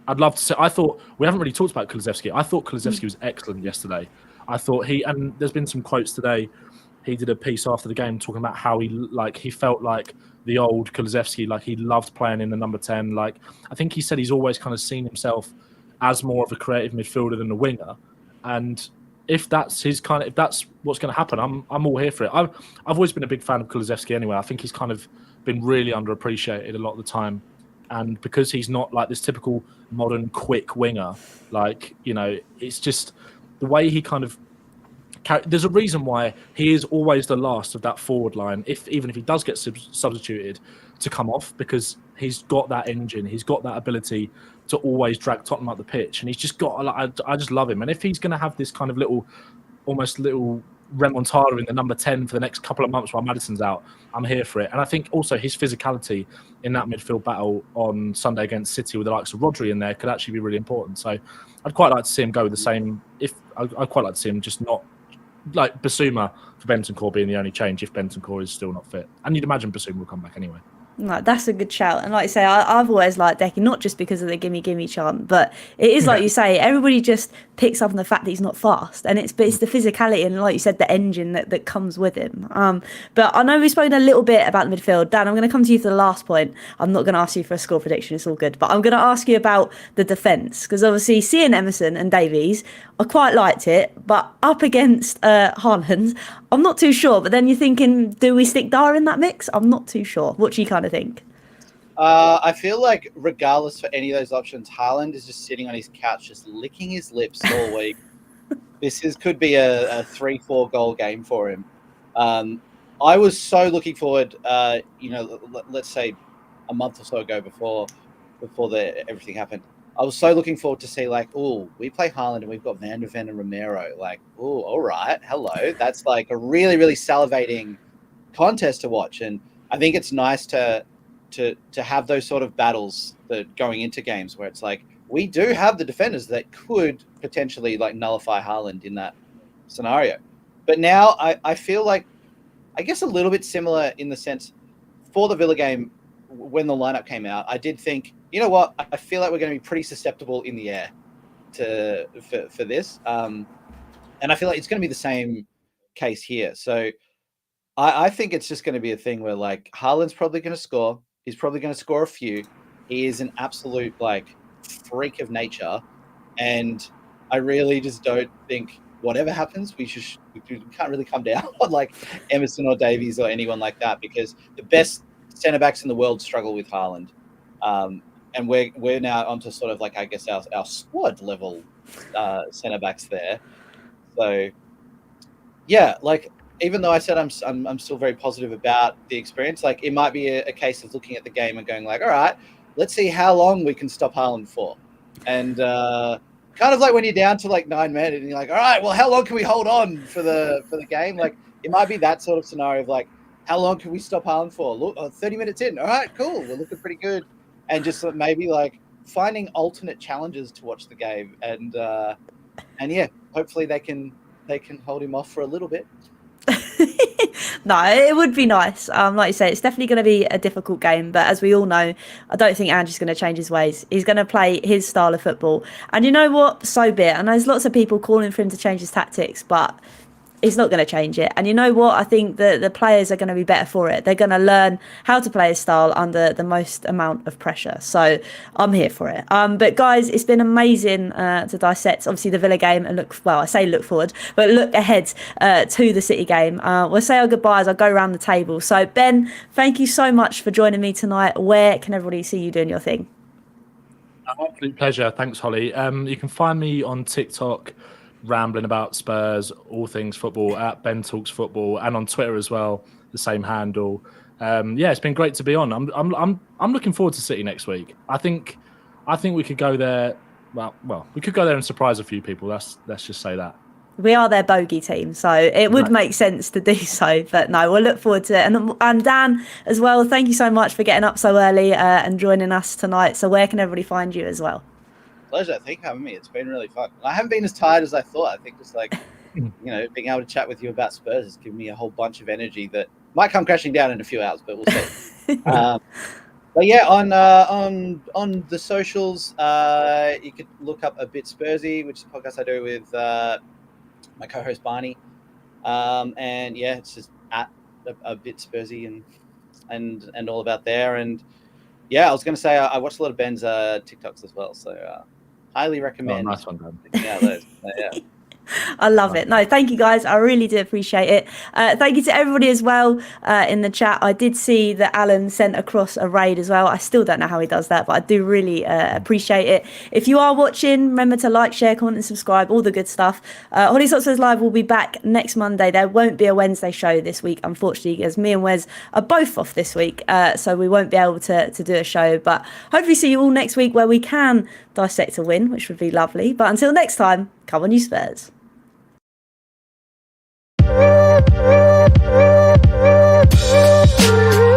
I'd love to say. I thought we haven't really talked about Kulusevski. I thought Kulusevski was excellent yesterday. I thought and there's been some quotes today. He did a piece after the game talking about how he felt like the old Kulusevski, like he loved playing in the number 10. Like I think he said he's always kind of seen himself as more of a creative midfielder than a winger. And if that's what's going to happen, I'm all here for it. I've always been a big fan of Kulusevski anyway. I think he's kind of been really underappreciated a lot of the time. And because he's not like this typical modern quick winger, like, you know, it's just the way he kind of... There's a reason why he is always the last of that forward line, even if he does get substituted, to come off, because he's got that engine. He's got that ability to always drag Tottenham up the pitch. And he's just got... I just love him. And if he's going to have this kind of almost little remontada in the number 10 for the next couple of months while Maddison's out, I'm here for it. And I think also his physicality in that midfield battle on Sunday against City with the likes of Rodri in there could actually be really important. So I'd quite like to see him go with the same. I'd quite like to see him just not like Basuma for Bentancur being the only change if Bentancur is still not fit. And you'd imagine Basuma will come back anyway. No, that's a good shout. And like I say, I've always liked Decky, not just because of the gimme gimme chant, but it is like you say, everybody just picks up on the fact that he's not fast. And it's the physicality and, like you said, the engine that comes with him. But I know we've spoken a little bit about the midfield. Dan, I'm going to come to you for the last point. I'm not going to ask you for a score prediction, it's all good. But I'm going to ask you about the defence, because obviously seeing Emerson and Davies, I quite liked it, but up against Haaland, I'm not too sure. But then you're thinking, do we stick Dyer in that mix? I'm not too sure. What do you kind of think? I feel like regardless for any of those options, Haaland is just sitting on his couch, just licking his lips all week. Could be a 3-4 goal game for him. I was so looking forward, let's say a month or so ago before everything happened. I was so looking forward to see, like, oh, we play Haaland and we've got Van der Ven and Romero. Like, oh, all right, hello. That's like a really, really salivating contest to watch. And I think it's nice to have those sort of battles that going into games where it's like, we do have the defenders that could potentially like nullify Haaland in that scenario. But now I feel like, I guess a little bit similar in the sense for the Villa game, when the lineup came out, I did think, you know what, I feel like we're going to be pretty susceptible in the air for this. And I feel like it's going to be the same case here. So I think it's just going to be a thing where like Haaland's probably going to score. He's probably going to score a few. He is an absolute like freak of nature. And I really just don't think whatever happens, we can't really come down on like Emerson or Davies or anyone like that, because the best centre-backs in the world struggle with Haaland. And we're now onto sort of like, I guess, our squad level centre-backs there. So, yeah, like, even though I said I'm still very positive about the experience, like, it might be a case of looking at the game and going like, all right, let's see how long we can stop Haaland for. And kind of like when you're down to like 9 men and you're like, all right, well, how long can we hold on for the game? Like, it might be that sort of scenario of like, how long can we stop Haaland for? Look, 30 minutes in. All right, cool. We're looking pretty good. And just maybe like finding alternate challenges to watch the game. And yeah, hopefully they can hold him off for a little bit. No, it would be nice. Like you say, it's definitely going to be a difficult game. But as we all know, I don't think Andrew's going to change his ways. He's going to play his style of football. And you know what? So be it. And there's lots of people calling for him to change his tactics, but he's not going to change it. And you know what? I think the players are going to be better for it. They're going to learn how to play his style under the most amount of pressure. So I'm here for it. But guys, it's been amazing to dissect, obviously, the Villa game and look forward, but look ahead to the City game. We'll say our goodbyes. I'll go around the table. So Ben, thank you so much for joining me tonight. Where can everybody see you doing your thing? Absolute pleasure. Thanks, Hollie. You can find me on TikTok, rambling about Spurs, all things football, at Ben Talks Football, and on Twitter as well, the same handle. Yeah, it's been great to be on. I'm looking forward to City next week. I think I think we could go there. Well, we could go there and surprise a few people. Let's just say that. We are their bogey team, so it would make sense to do so. But no, we'll look forward to it. And Dan, as well, thank you so much for getting up so early and joining us tonight. So where can everybody find you as well? Pleasure. Thank you for having me. It's been really fun. I haven't been as tired as I thought. I think just like, being able to chat with you about Spurs has given me a whole bunch of energy that might come crashing down in a few hours, but we'll see. But yeah, on the socials, you could look up A Bit Spursy, which is a podcast I do with my co-host Barney, and yeah, it's just at a Bit Spursy and all about there. And yeah, I was going to say I watched a lot of Ben's TikToks as well, so highly recommend. Oh, nice one, Dan. Yeah, those. Yeah. I love it. No, thank you guys. I really do appreciate it. Thank you to everybody as well in the chat. I did see that Alan sent across a raid as well. I still don't know how he does that, but I do really appreciate it. If you are watching, remember to like, share, comment and subscribe, all the good stuff. Hollie's Hotspurs Live will be back next Monday. There won't be a Wednesday show this week, unfortunately, as me and Wes are both off this week. So we won't be able to do a show, but hopefully see you all next week where we can dissect a win, which would be lovely. But until next time, come on you Spurs.